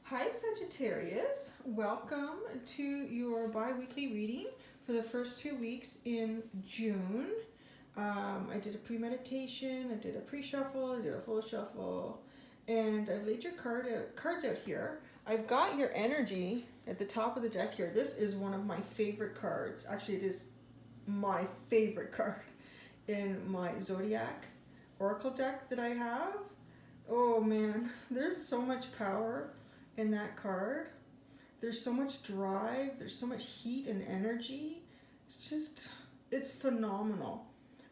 Hi Sagittarius, welcome to your bi-weekly reading for the first 2 weeks in June. I did a pre-meditation, I did a pre-shuffle, I did a full shuffle, and I've laid your cards out here. I've got your energy at the top of the deck here. This is one of my favorite cards. Actually, it is my favorite card in my Zodiac Oracle deck that I have. Oh man, there's so much power in that card. There's so much drive, there's so much heat and energy. It's phenomenal.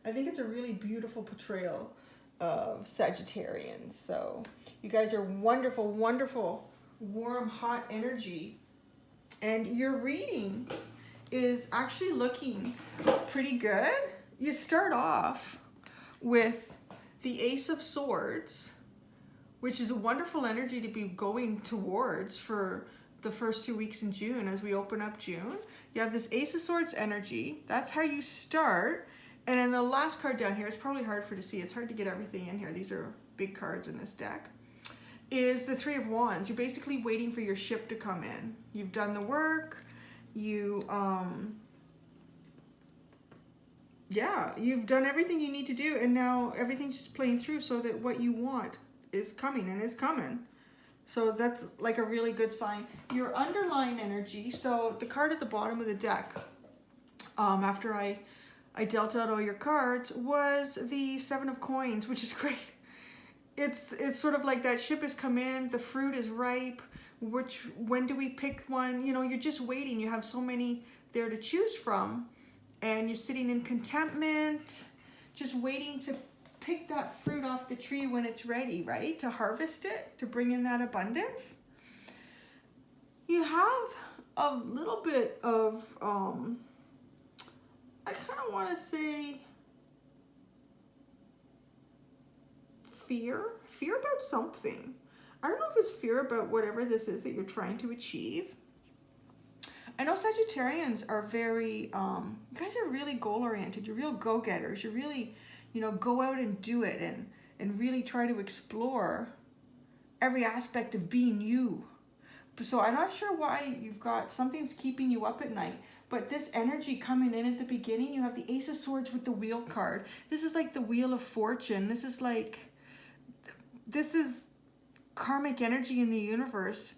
I think it's a really beautiful portrayal of Sagittarians. So you guys are wonderful, wonderful, warm, hot energy. And your reading is actually looking pretty good. You start off with the Ace of Swords, which is a wonderful energy to be going towards for the first 2 weeks in June as we open up June. You have this Ace of Swords energy. That's how you start. And then the last card down here, it's probably hard for you to see. It's hard to get everything in here. These are big cards in this deck. Is the Three of Wands. You're basically waiting for your ship to come in. You've done the work. You've done everything you need to do. And now everything's just playing through so that what you want is coming and is coming. So that's like a really good sign. Your underlying energy, so the card at the bottom of the deck, after I dealt out all your cards, was the Seven of Coins, which is great. It's sort of like that ship has come in, the fruit is ripe, when do we pick one? You know, you're just waiting. You have so many there to choose from, and you're sitting in contentment, just waiting to pick that fruit off the tree when it's ready, right? To harvest it, to bring in that abundance. You have a little bit of, I kind of want to say fear about something. I don't know if it's fear about whatever this is that you're trying to achieve. I know Sagittarians are very, you guys are really goal-oriented. You're real go-getters. You're really, go out and do it and really try to explore every aspect of being you. So I'm not sure why you've got something's keeping you up at night, but this energy coming in at the beginning, you have the Ace of Swords with the Wheel card. This is like the Wheel of Fortune. This is karmic energy in the universe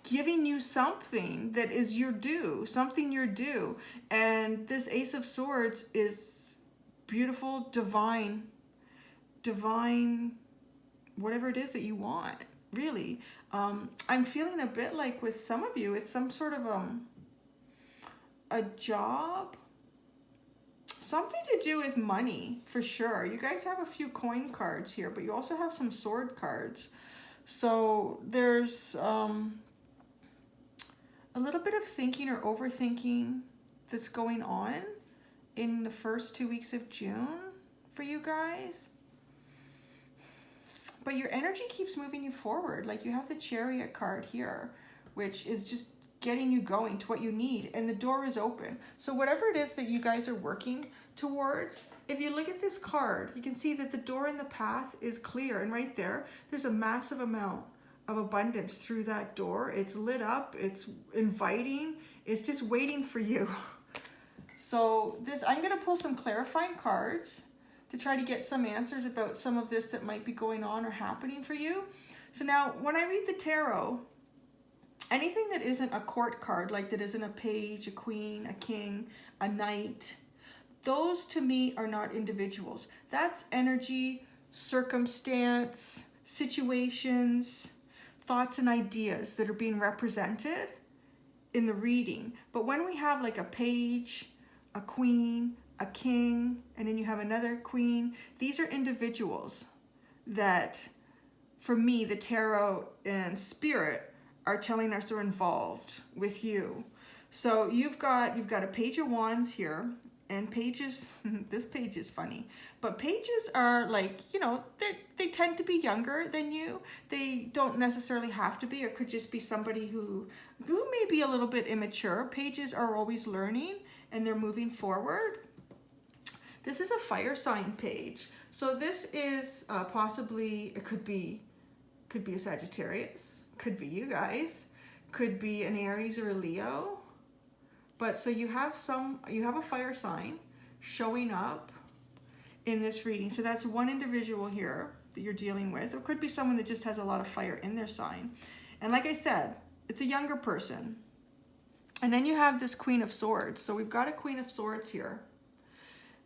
giving you something that is your due, something you're due. And this Ace of Swords is beautiful, divine, whatever it is that you want, really. I'm feeling a bit like with some of you, it's some sort of a job, something to do with money, for sure. You guys have a few coin cards here, but you also have some sword cards. So there's a little bit of thinking or overthinking that's going on in the first 2 weeks of June for you guys. But your energy keeps moving you forward. Like you have the Chariot card here, which is just getting you going to what you need, and the door is open. So whatever it is that you guys are working towards, if you look at this card, you can see that the door and the path is clear, and right there's a massive amount of abundance through that door. It's lit up, it's inviting, it's just waiting for you. So I'm going to pull some clarifying cards to try to get some answers about some of this that might be going on or happening for you. So now when I read the tarot, anything that isn't a court card, like that isn't a page, a queen, a king, a knight, those to me are not individuals. That's energy, circumstance, situations, thoughts and ideas that are being represented in the reading. But when we have like a page, a queen, a king, and then you have another queen, these are individuals that, for me, the tarot and spirit are telling us are involved with you. So you've got a Page of Wands here, and pages, this page is funny, but pages are like, they tend to be younger than you. They don't necessarily have to be, or could just be somebody who may be a little bit immature. Pages are always learning and they're moving forward. This is a fire sign page. So this is possibly, it could be Could be a Sagittarius. Could be you guys. Could be an Aries or a Leo. But so you have a fire sign showing up in this reading. So that's one individual here that you're dealing with. Or it could be someone that just has a lot of fire in their sign. And like I said, it's a younger person. And then you have this Queen of Swords. So we've got a Queen of Swords here.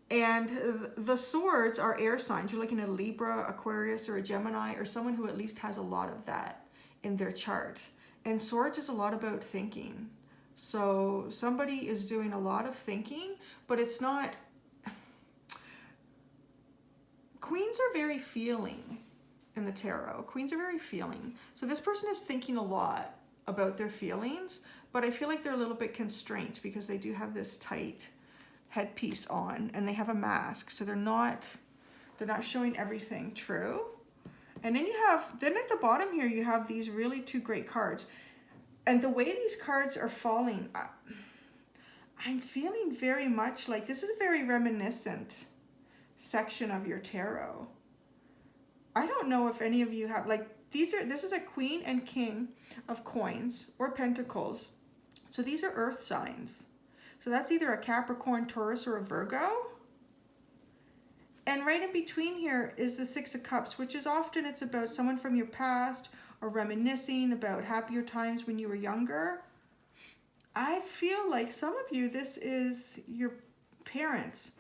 And the swords are air signs. You're looking at a Libra, Aquarius, or a Gemini, or someone who at least has a lot of that in their chart. And swords is a lot about thinking. So somebody is doing a lot of thinking, but it's not... Queens are very feeling in the tarot. Queens are very feeling. So this person is thinking a lot about their feelings, but I feel like they're a little bit constrained because they do have this tight headpiece on and they have a mask, so they're not showing everything true. And then then at the bottom here you have these really two great cards, and the way these cards are falling, I'm feeling very much like this is a very reminiscent section of your tarot. I don't know if any of you have, like, this is a Queen and King of coins or pentacles, so these are earth signs. So that's either a Capricorn, Taurus, or a Virgo. And right in between here is the Six of Cups, which is often it's about someone from your past or reminiscing about happier times when you were younger. I feel like some of you, this is your parents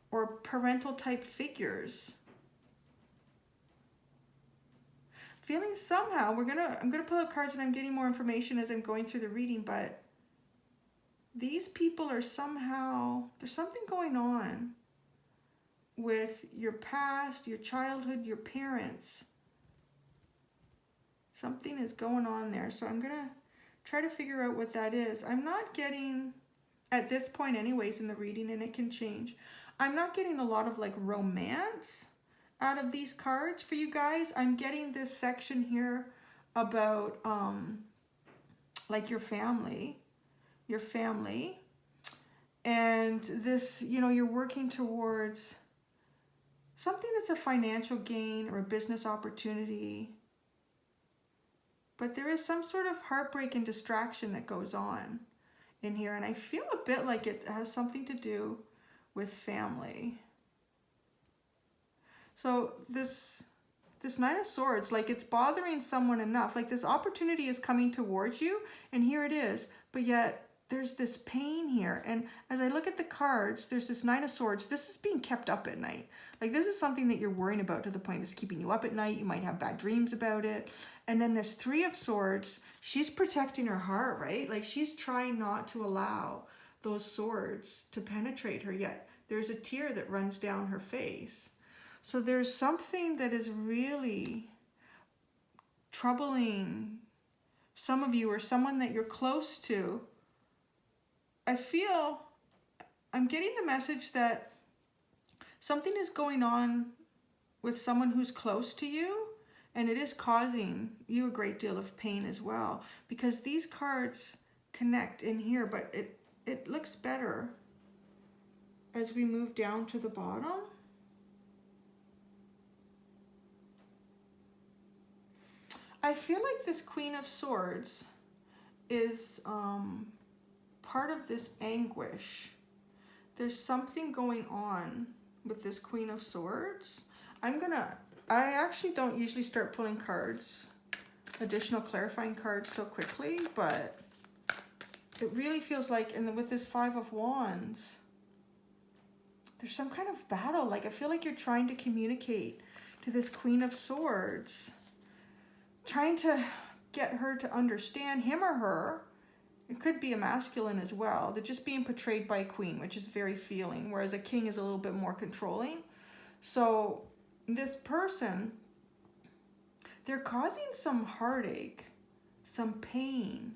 or parental type figures. Feeling somehow, I'm gonna pull out cards and I'm getting more information as I'm going through the reading, but these people are somehow, there's something going on with your past, your childhood, your parents. Something is going on there. So I'm going to try to figure out what that is. I'm not getting, at this point anyways in the reading, and it can change, I'm not getting a lot of like romance out of these cards for you guys. I'm getting this section here about like your family. And this, you know, you're working towards something that's a financial gain or a business opportunity, but there is some sort of heartbreak and distraction that goes on in here, and I feel a bit like it has something to do with family. So this Nine of Swords, like it's bothering someone enough, like this opportunity is coming towards you and here it is, but yet there's this pain here. And as I look at the cards, there's this Nine of Swords. This is being kept up at night. Like this is something that you're worrying about to the point it's keeping you up at night. You might have bad dreams about it. And then this Three of Swords, she's protecting her heart, right? Like she's trying not to allow those swords to penetrate her, yet there's a tear that runs down her face. So there's something that is really troubling some of you or someone that you're close to. I feel, I'm getting the message that something is going on with someone who's close to you, and it is causing you a great deal of pain as well, because these cards connect in here, but it looks better as we move down to the bottom. I feel like this Queen of Swords is part of this anguish. There's something going on with this Queen of Swords. I actually don't usually start pulling cards, additional clarifying cards so quickly, but it really feels like, and with this Five of Wands, there's some kind of battle. Like I feel like you're trying to communicate to this Queen of Swords, trying to get her to understand, him or her. It could be a masculine as well. They're just being portrayed by a queen, which is very feeling, whereas a king is a little bit more controlling. So this person, they're causing some heartache, some pain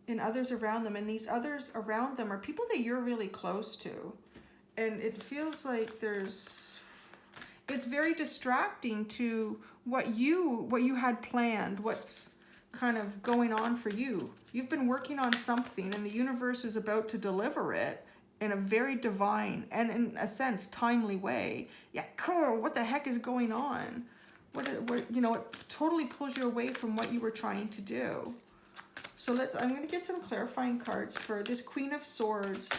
in others around them. And these others around them are people that you're really close to. And it feels like it's very distracting to what you had planned, what's kind of going on for you. You've been working on something and the universe is about to deliver it in a very divine and, in a sense, timely way. Yeah, cool, what the heck is going on? you know, it totally pulls you away from what you were trying to do. So I'm going to get some clarifying cards for this Queen of Swords.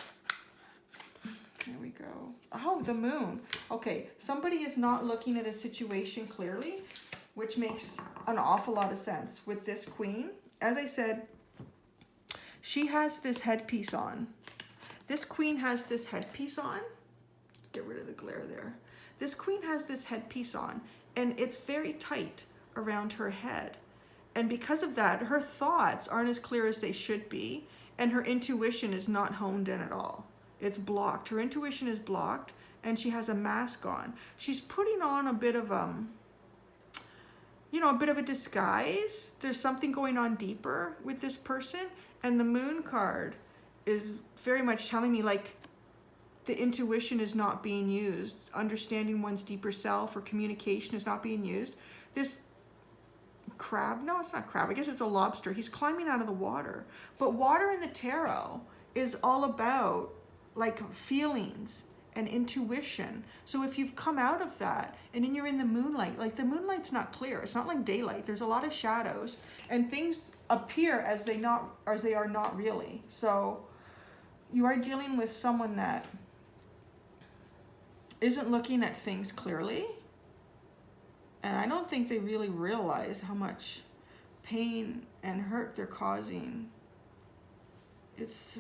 There we go. Oh, the Moon. Okay, somebody is not looking at a situation clearly, which makes an awful lot of sense with this Queen. As I said, she has this headpiece on. This Queen has this headpiece on. Get rid of the glare there. This Queen has this headpiece on, and it's very tight around her head. And because of that, her thoughts aren't as clear as they should be, and her intuition is not honed in at all. It's blocked. Her intuition is blocked, and she has a mask on. She's putting on a bit of you know, a bit of a disguise. There's something going on deeper with this person, and the Moon card is very much telling me like the intuition is not being used. Understanding one's deeper self or communication is not being used. This crab, no, it's not crab. I guess it's a lobster. He's climbing out of the water. But water in the tarot is all about like feelings and intuition. So if you've come out of that and then you're in the moonlight, like the moonlight's not clear. It's not like daylight. There's a lot of shadows and things appear as they are not really. So you are dealing with someone that isn't looking at things clearly. And I don't think they really realize how much pain and hurt they're causing. It's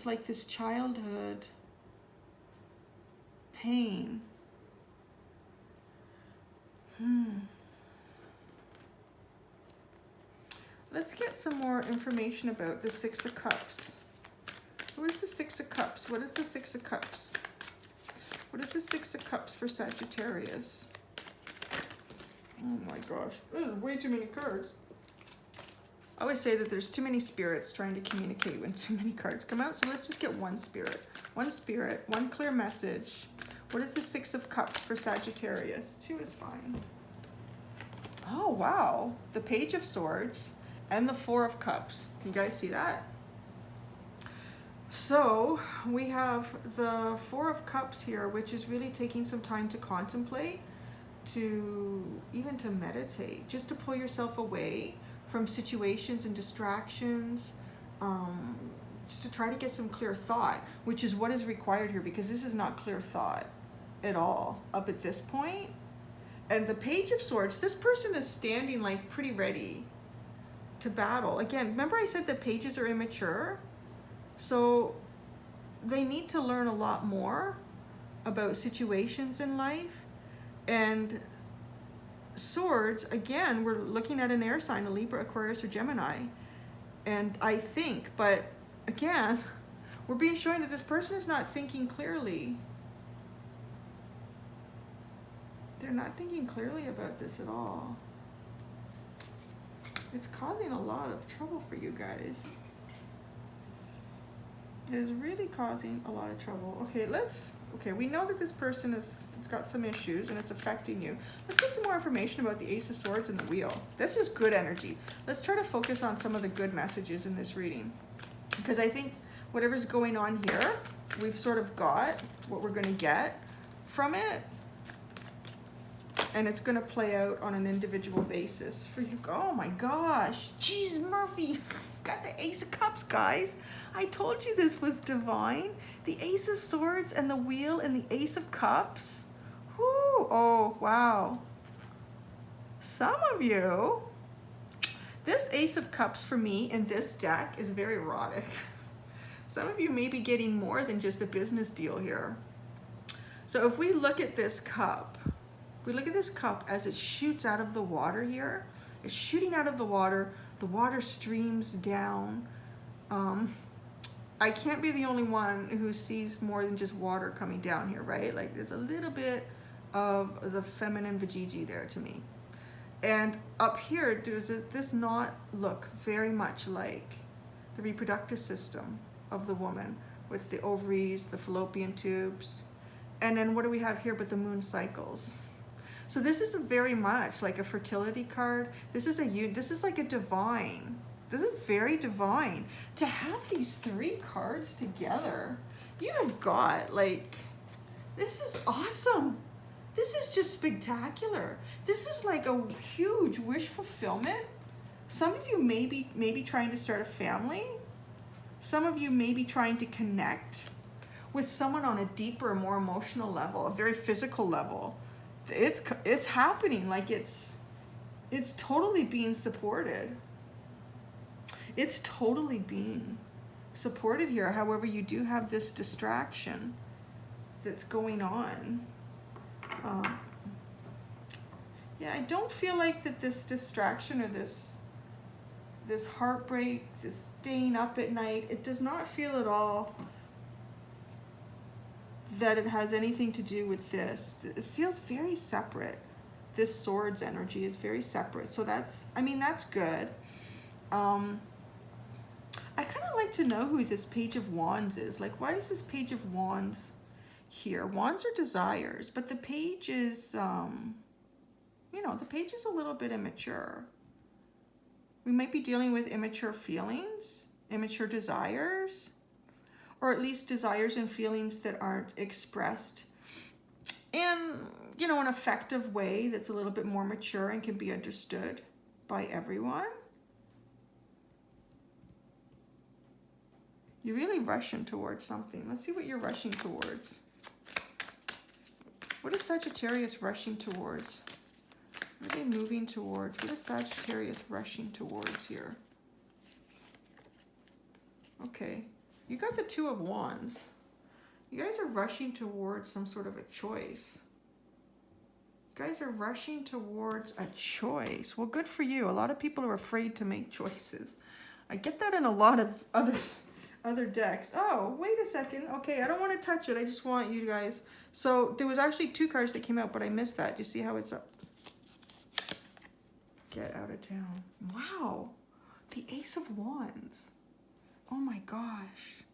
like this childhood pain. Let's get some more information about the Six of Cups. Who is the Six of Cups? What is the Six of Cups? What is the Six of Cups for Sagittarius? Oh my gosh, there's way too many cards. I always say that there's too many spirits trying to communicate when too many cards come out. So let's just get one spirit, one clear message. What is the Six of Cups for Sagittarius? 2 is fine. Oh, wow. The Page of Swords and the Four of Cups. Can you guys see that? So we have the Four of Cups here, which is really taking some time to contemplate, to meditate, just to pull yourself away from situations and distractions, just to try to get some clear thought, which is what is required here, because this is not clear thought at all up at this point. And the Page of Swords, this person is standing like pretty ready to battle. Again, remember I said that pages are immature? So they need to learn a lot more about situations in life. And swords, again, we're looking at an air sign, a Libra, Aquarius, or Gemini. And I think, but again, we're being shown that this person is not thinking clearly. They're not thinking clearly about this at all. It's causing a lot of trouble for you guys. It is really causing a lot of trouble. Okay, we know that this person it's got some issues and it's affecting you. Let's get some more information about the Ace of Swords and the Wheel. This is good energy. Let's try to focus on some of the good messages in this reading. Because I think whatever's going on here, we've sort of got what we're going to get from it. And it's going to play out on an individual basis for you. Oh my gosh. Jeez, Murphy. Got the Ace of Cups, guys. I told you this was divine. The Ace of Swords and the Wheel and the Ace of Cups. Whoo. Oh, wow. Some of you, this Ace of Cups for me in this deck is very erotic. Some of you may be getting more than just a business deal here. So if we look at this cup, we look at this cup as it shoots out of the water here. It's shooting out of the water streams down. I can't be the only one who sees more than just water coming down here, right? Like there's a little bit of the feminine vajiji there to me. And up here, does this not look very much like the reproductive system of the woman with the ovaries, the fallopian tubes? And then what do we have here but the moon cycles? So this is very much like a fertility card. This is like a divine. This is very divine. To have these 3 cards together, you have got like, this is awesome. This is just spectacular. This is like a huge wish fulfillment. Some of you may be trying to start a family. Some of you may be trying to connect with someone on a deeper, more emotional level, a very physical level. It's happening. Like it's totally being supported. It's totally being supported here. However, you do have this distraction that's going on. Yeah, I don't feel like that this distraction or this heartbreak, this staying up at night, it does not feel at all that it has anything to do with this. It feels very separate. This swords energy is very separate. So that's, I mean, that's good. I kind of like to know who this Page of Wands is. Like, why is this Page of Wands here? Wands are desires, but the page is, you know, the page is a little bit immature. We might be dealing with immature feelings, immature desires, or at least desires and feelings that aren't expressed in, you know, an effective way that's a little bit more mature and can be understood by everyone. You're really rushing towards something. Let's see what you're rushing towards. What is Sagittarius rushing towards? What are they moving towards? What is Sagittarius rushing towards here? Okay. You got the Two of Wands. You guys are rushing towards some sort of a choice. You guys are rushing towards a choice. Well, good for you. A lot of people are afraid to make choices. I get that in a lot of other decks. Oh, wait a second. Okay, I don't want to touch it. I just want you guys. So there was actually 2 cards that came out, but I missed that. You see how it's up? Get out of town. Wow. The Ace of Wands. Oh my gosh.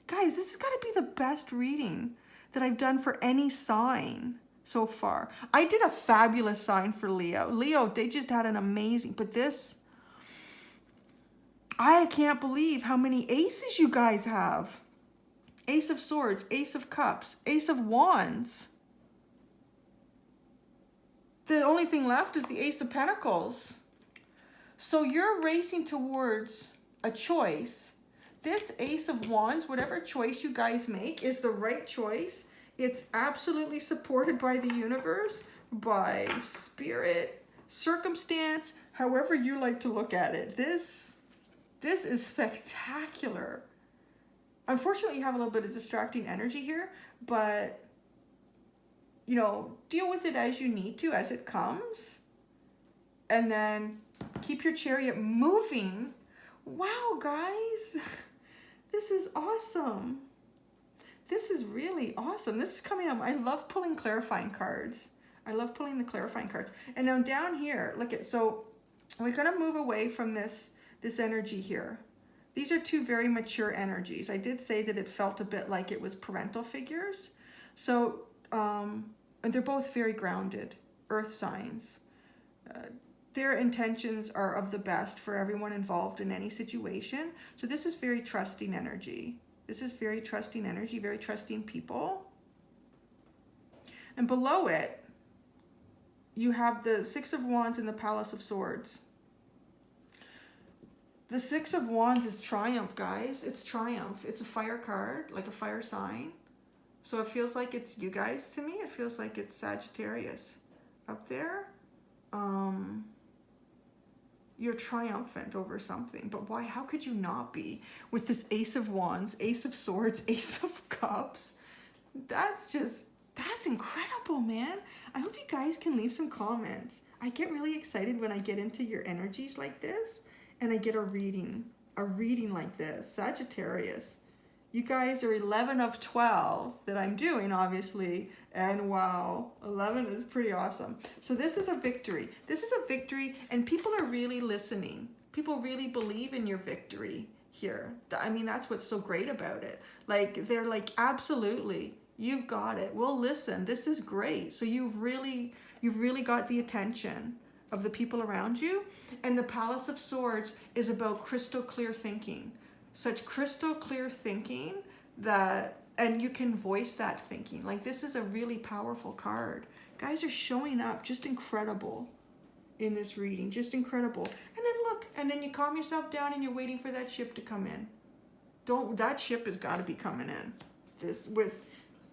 Guys, this has got to be the best reading that I've done for any sign so far. I did a fabulous sign for Leo. Leo, they just had an amazing, but this, I can't believe how many aces you guys have. Ace of Swords, Ace of Cups, Ace of Wands. The only thing left is the Ace of Pentacles. So you're racing towards a choice. This Ace of Wands, whatever choice you guys make, is the right choice. It's absolutely supported by the universe, by spirit, circumstance, however you like to look at it. This is spectacular. Unfortunately, you have a little bit of distracting energy here, but, you know, deal with it as you need to, as it comes. And then keep your chariot moving. Wow, guys. This is awesome. This is really awesome. This is coming up. I love pulling clarifying cards. I love pulling the clarifying cards. And now down here, look at, so we're going to move away from this energy here. These are 2 very mature energies. I did say that it felt a bit like it was parental figures. So, and they're both very grounded, earth signs. Their intentions are of the best for everyone involved in any situation. So this is very trusting energy. This is very trusting energy, very trusting people. And below it, you have the 6 of Wands and the Palace of Swords. The 6 of Wands is triumph, guys. It's triumph. It's a fire card, like a fire sign. So it feels like it's you guys to me. It feels like it's Sagittarius up there. You're triumphant over something, but why? How could you not be with this Ace of Wands, Ace of Swords, Ace of Cups? That's incredible, man. I hope you guys can leave some comments. I get really excited when I get into your energies like this and I get a reading like this. Sagittarius, you guys are 11 of 12 that I'm doing, obviously. And wow, 11 is pretty awesome. So this is a victory. This is a victory, and people are really listening. People really believe in your victory here. I mean, that's what's so great about it. Like, they're like, absolutely, you've got it. We'll listen. This is great. So you've really got the attention of the people around you. And the Palace of Swords is about crystal clear thinking. Such crystal clear thinking that, and you can voice that thinking. Like, this is a really powerful card. Guys are showing up just incredible in this reading, just incredible. And then look, and then you calm yourself down and you're waiting for that ship to come in. That ship has got to be coming in. This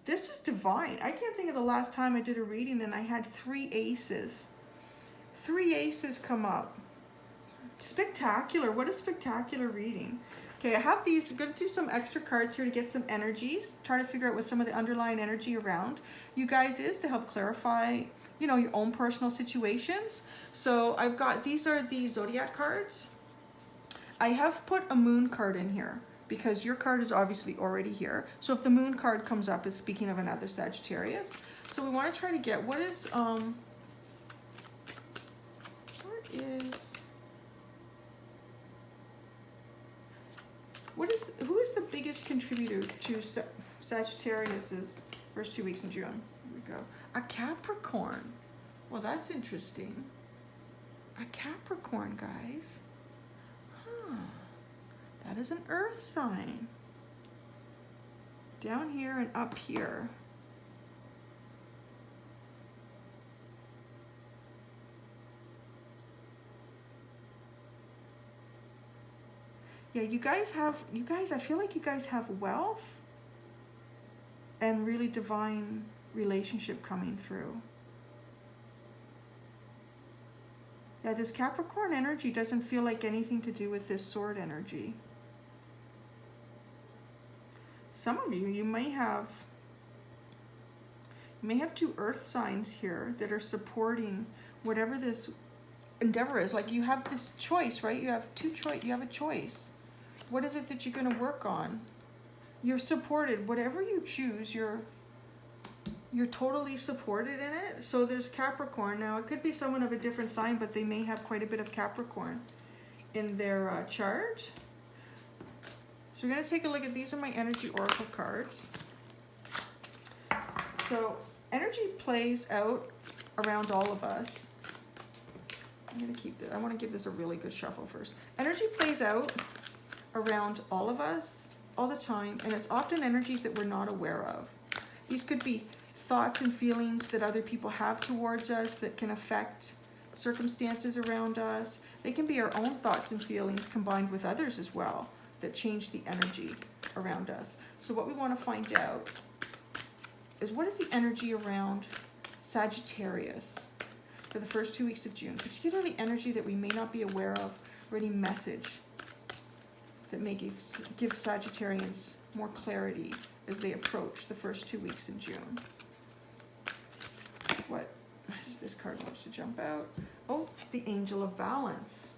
is divine. I can't think of the last time I did a reading and I had 3 aces. 3 aces come up. Spectacular. What a spectacular reading. Okay, I have these. I'm going to do some extra cards here to get some energies. Try to figure out what some of the underlying energy around you guys is to help clarify, you know, your own personal situations. So I've got, these are the zodiac cards. I have put a moon card in here because your card is obviously already here. So if the moon card comes up, it's speaking of another Sagittarius. So we want to try to get, who is the biggest contributor to Sagittarius's first 2 weeks in June? Here we go. A Capricorn. Well, that's interesting. A Capricorn, guys. Huh. That is an earth sign. Down here and up here. Yeah, I feel like you guys have wealth and really divine relationship coming through. Yeah, this Capricorn energy doesn't feel like anything to do with this sword energy. Some of you, you may have 2 earth signs here that are supporting whatever this endeavor is. Like you have this choice, right? You have you have a choice. What is it that you're going to work on? You're supported. Whatever you choose, you're totally supported in it. So there's Capricorn. Now, it could be someone of a different sign, but they may have quite a bit of Capricorn in their chart. So we're going to take a look at, these are my energy oracle cards. So energy plays out around all of us. I'm going to keep this. I want to give this a really good shuffle first. Energy plays out around all of us all the time, and it's often energies that we're not aware of. These could be thoughts and feelings that other people have towards us that can affect circumstances around us. They can be our own thoughts and feelings combined with others as well that change the energy around us. So what we want to find out is, what is the energy around Sagittarius for the first 2 weeks of June, particularly energy that we may not be aware of, or any message that may give Sagittarians more clarity as they approach the first 2 weeks in June. What? This card wants to jump out. Oh, the Angel of Balance.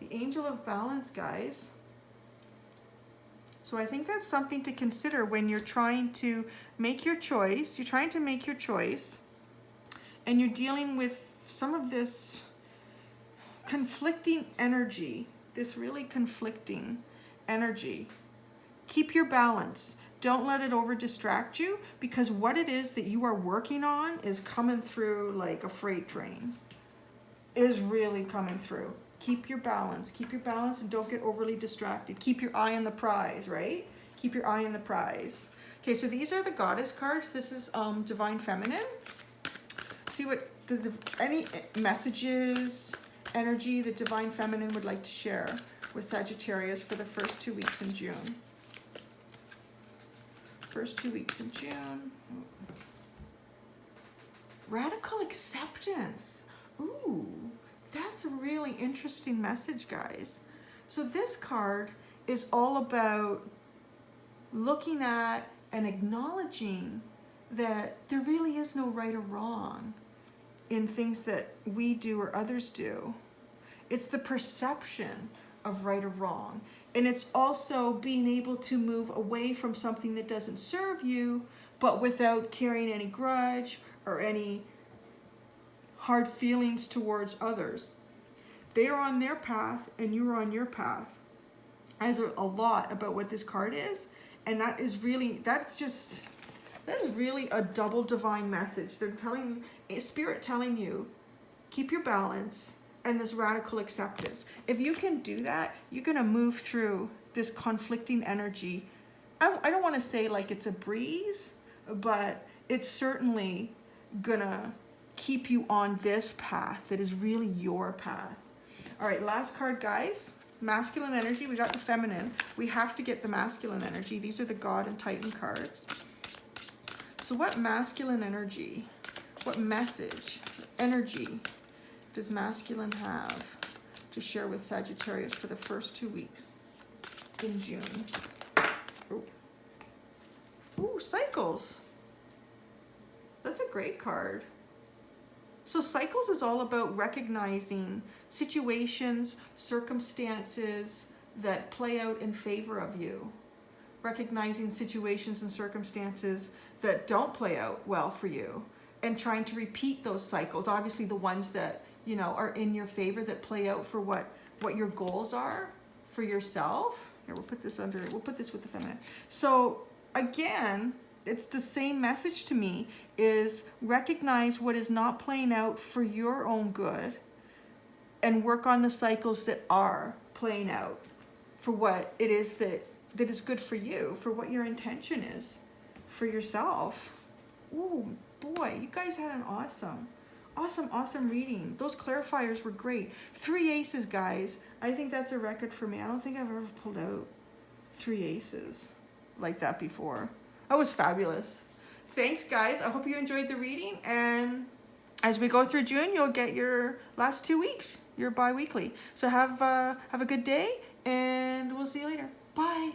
The Angel of Balance, guys. So I think that's something to consider when you're trying to make your choice. You're trying to make your choice, and you're dealing with some of this conflicting energy, this really conflicting energy. Keep your balance. Don't let it over distract you, because what it is that you are working on is coming through like a freight train. Is really coming through. Keep your balance. Keep your balance and don't get overly distracted. Keep your eye on the prize, right? Keep your eye on the prize. Okay, so these are the Goddess cards. This is Divine Feminine. See what any messages, energy that Divine Feminine would like to share with Sagittarius for the first 2 weeks in June. First 2 weeks in June. Radical acceptance. Ooh, that's a really interesting message, guys. So this card is all about looking at and acknowledging that there really is no right or wrong in things that we do or others do. It's the perception of right or wrong. And it's also being able to move away from something that doesn't serve you, but without carrying any grudge or any hard feelings towards others. They are on their path and you are on your path. There's a lot about what this card is, and that is really a double divine message. They're telling you, Spirit telling you, keep your balance and this radical acceptance. If you can do that, you're going to move through this conflicting energy. I don't want to say like it's a breeze, but it's certainly gonna keep you on this path that is really your path. All right, last card, guys. Masculine energy. We got the feminine. We have to get the masculine energy. These are the God and Titan cards. So what masculine energy, what message, energy does masculine have to share with Sagittarius for the first 2 weeks in June? Ooh, ooh, cycles. That's a great card. So cycles is all about recognizing situations, circumstances that play out in favor of you. Recognizing situations and circumstances that don't play out well for you, and trying to repeat those cycles. Obviously the ones that, you know, are in your favor, that play out for what your goals are for yourself. Here, we'll put this under, we'll put this with the feminine. So again, it's the same message to me, is recognize what is not playing out for your own good and work on the cycles that are playing out for what it is that is good for you, for what your intention is for yourself. Ooh, boy, you guys had an awesome reading. Those clarifiers were great. 3 aces, guys. I think that's a record for me. I don't think I've ever pulled out 3 aces like that before. That was fabulous. Thanks, guys. I hope you enjoyed the reading. And as we go through June, you'll get your last 2 weeks, your bi-weekly. So have a good day, and we'll see you later. Bye.